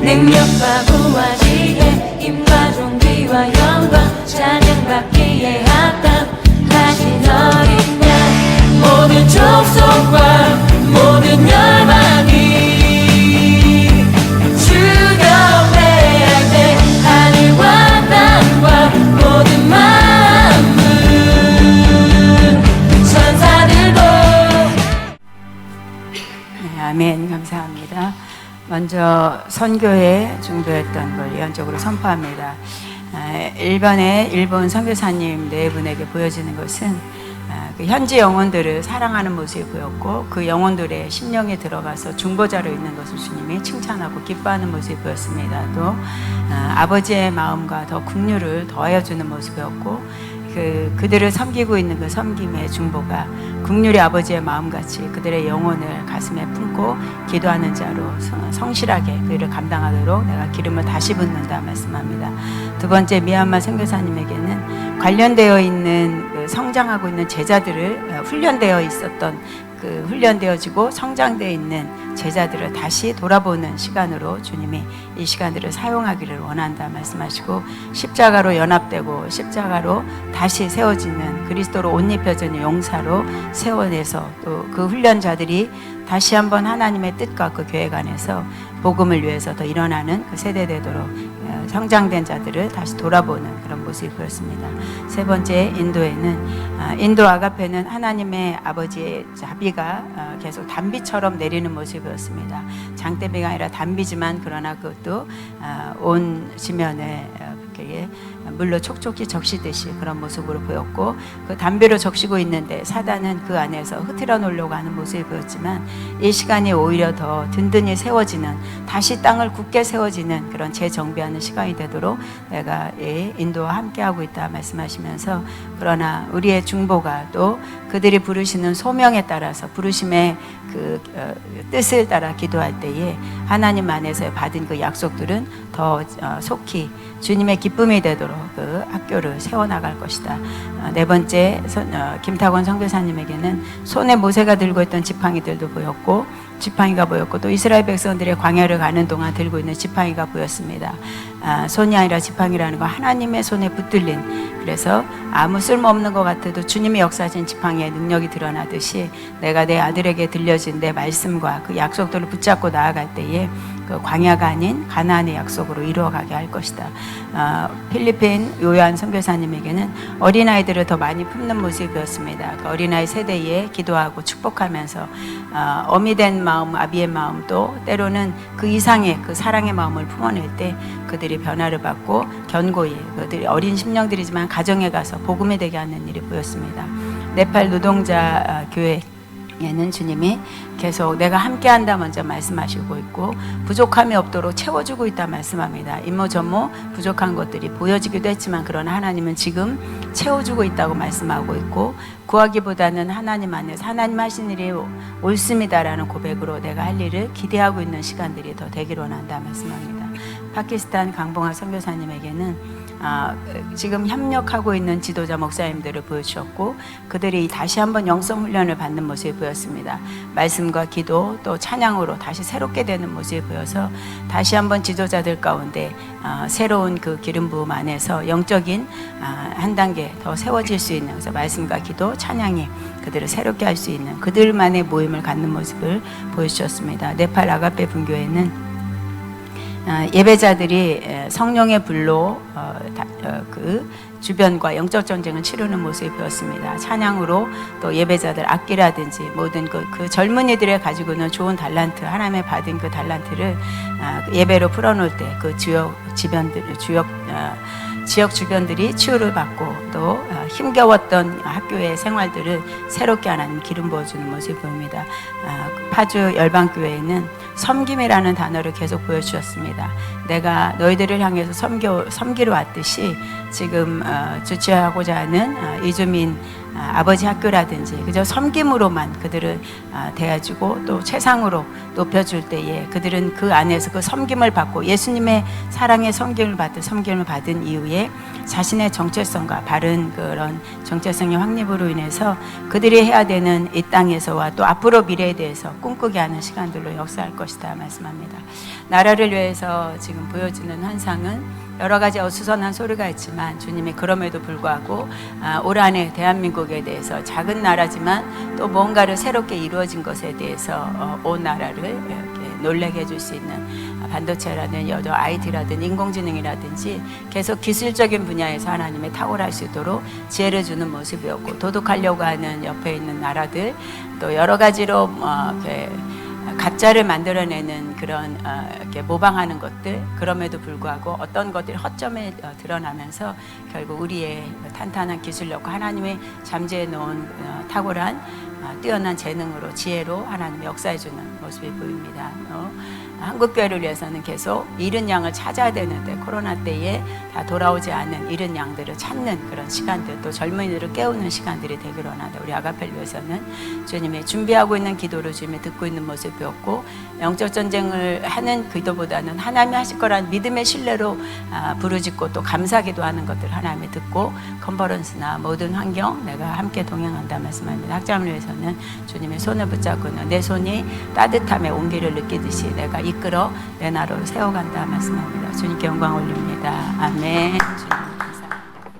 능력과 부와 지혜 힘과 존귀와 영광 찬양받기에 합당하신 어린 양 모든 족속과 모든 열방이 주여 회할 때 하늘과 땅과 모든 만물 천사들도. 네, 아멘. 감사합니다. 먼저 선교에 중보했던 걸 예언적으로 선포합니다. 일본 선교사님 네 분에게 보여지는 것은 그 현지 영혼들을 사랑하는 모습이 보였고, 그 영혼들의 심령에 들어가서 중보자로 있는 것을 주님이 칭찬하고 기뻐하는 모습이 보였습니다. 또 아버지의 마음과 더 긍휼을 더하여 주는 모습이었고, 그들을 섬기고 있는 그 섬김의 중보가 긍휼의 아버지의 마음같이 그들의 영혼을 가슴에 품고 기도하는 자로 성실하게 그들을 감당하도록 내가 기름을 다시 붓는다 말씀합니다. 두 번째, 미얀마 선교사님에게는 관련되어 있는 성장하고 있는 제자들을 훈련되어 있었던 훈련되어지고 성장되어 있는 제자들을 다시 돌아보는 시간으로 주님이 이 시간들을 사용하기를 원한다 말씀하시고, 십자가로 연합되고 십자가로 다시 세워지는 그리스도로 옷 입혀지는 용사로 세워내서 또 그 훈련자들이 다시 한번 하나님의 뜻과 그 계획 안에서 복음을 위해서 더 일어나는 그 세대 되도록 성장된 자들을 다시 돌아보는 그런 모습이 보였습니다. 세 번째, 인도 아가페는 하나님의 아버지의 자비가 계속 단비처럼 내리는 모습이었습니다. 장대비가 아니라 단비지만 그러나 그것도 온 지면에 물로 촉촉히 적시듯이 그런 모습으로 보였고, 그 담배로 적시고 있는데 사단은 그 안에서 흐트러 놓으려고 하는 모습이 보였지만, 이 시간이 오히려 더 든든히 세워지는, 다시 땅을 굳게 세워지는 그런 재정비하는 시간이 되도록 내가 인도와 함께하고 있다 말씀하시면서, 그러나 우리의 중보가 또 그들이 부르시는 소명에 따라서 부르심의 그 뜻을 따라 기도할 때에 하나님 안에서 받은 그 약속들은 더 속히 주님의 기쁨이 되도록 그 학교를 세워나갈 것이다. 네 번째, 김탁원 선교사님에게는 손에 모세가 들고 있던 지팡이들도 보였고, 또 이스라엘 백성들의 광야를 가는 동안 들고 있는 지팡이가 보였습니다. 손이 아니라 지팡이라는 건 하나님의 손에 붙들린, 그래서 아무 쓸모없는 것 같아도 주님이 역사하신 지팡이의 능력이 드러나듯이 내가 내 아들에게 들려진 내 말씀과 그 약속들을 붙잡고 나아갈 때에 그 광야가 아닌 가나안의 약속으로 이루어가게 할 것이다. 필리핀 요한 선교사님에게는 어린아이들을 더 많이 품는 모습이었습니다. 그 어린아이 세대에 기도하고 축복하면서 어미 된 마음, 아비의 마음도 때로는 그 이상의 그 사랑의 마음을 품어낼 때 그들이 변화를 받고 견고히, 그들이 어린 심령들이지만 가정에 가서 복음이 되게 하는 일이 보였습니다. 네팔 노동자 교회 에는 주님이 계속 내가 함께한다 먼저 말씀하시고 있고, 부족함이 없도록 채워주고 있다 말씀합니다. 임모전모 부족한 것들이 보여지기도 했지만 그러나 하나님은 지금 채워주고 있다고 말씀하고 있고, 구하기보다는 하나님 안에서 하나님 하신 일이 옳습니다라는 고백으로 내가 할 일을 기대하고 있는 시간들이 더 되기를 원한다 말씀합니다. 파키스탄 강봉하 선교사님에게는 지금 협력하고 있는 지도자 목사님들을 보여주셨고, 그들이 다시 한번 영성 훈련을 받는 모습이 보였습니다. 말씀과 기도 또 찬양으로 다시 새롭게 되는 모습이 보여서 다시 한번 지도자들 가운데 새로운 그 기름 부음 안에서 영적인 한 단계 더 세워질 수 있는, 그래서 말씀과 기도 찬양이 그들을 새롭게 할 수 있는 그들만의 모임을 갖는 모습을 보여주셨습니다. 네팔 아가페 분교회는 예배자들이 성령의 불로 그 주변과 영적 전쟁을 치르는 모습이 보였습니다. 찬양으로 또 예배자들 악기라든지 모든 그 젊은이들의 가지고 있는 좋은 달란트, 하나님의 받은 그 달란트를 예배로 풀어놓을 때 그 지역 주변들이 치유를 받고 또 힘겨웠던 학교의 생활들을 새롭게 하나님 기름 부어주는 모습이 보입니다. 파주 열방교회에는 섬김이라는 단어를 계속 보여주셨습니다. 내가 너희들을 향해서 섬기러 왔듯이 지금 주최하고자 하는 이주민 아버지 학교라든지 그저 섬김으로만 그들을 대해주고 또 최상으로 높여줄 때에 그들은 그 안에서 그 섬김을 받고 예수님의 사랑의 섬김을 받은 이후에 자신의 정체성과 바른 그런 정체성의 확립으로 인해서 그들이 해야 되는 이 땅에서와 또 앞으로 미래에 대해서 꿈꾸게 하는 시간들로 역사할 것이다 말씀합니다. 나라를 위해서 지금 보여주는 환상은 여러 가지 어수선한 소리가 있지만 주님이 그럼에도 불구하고 올 한해 대한민국에 대해서 작은 나라지만 또 뭔가를 새롭게 이루어진 것에 대해서 온 나라를 이렇게 놀라게 해줄 수 있는 반도체라든 여러 IT라든 인공지능이라든지 계속 기술적인 분야에서 하나님의 탁월할 수 있도록 지혜를 주는 모습이었고 도둑하려고 하는 옆에 있는 나라들 또 여러 가지로 이렇게 가짜를 만들어내는 그런 이렇게 모방하는 것들 그럼에도 불구하고 어떤 것들이 허점에 드러나면서 결국 우리의 탄탄한 기술력과 하나님의 잠재해 놓은 탁월한 뛰어난 재능으로 지혜로 하나님이 역사해 주는 모습이 보입니다. 한국교회를 위해서는 계속 잃은 양을 찾아야 되는데 코로나 때에 다 돌아오지 않은 잃은 양들을 찾는 그런 시간들 또 젊은이들을 깨우는 시간들이 되기를 원한다. 우리 아가페를 위해서는 주님이 준비하고 있는 기도를 주님이 듣고 있는 모습이었고 영적 전쟁을 하는 기도보다는 하나님이 하실 거라는 믿음의 신뢰로 부르짖고 또 감사기도 하는 것들 하나님이 듣고 컨퍼런스나 모든 환경 내가 함께 동행한다 말씀합니다. 학장을 위해서는 주님의 손을 붙잡고는 내 손이 따뜻함의 온기를 느끼듯이 내가 이끌어 내 나라로 세워간다 말씀합니다. 주님께 영광 올립니다. 아멘. 주님.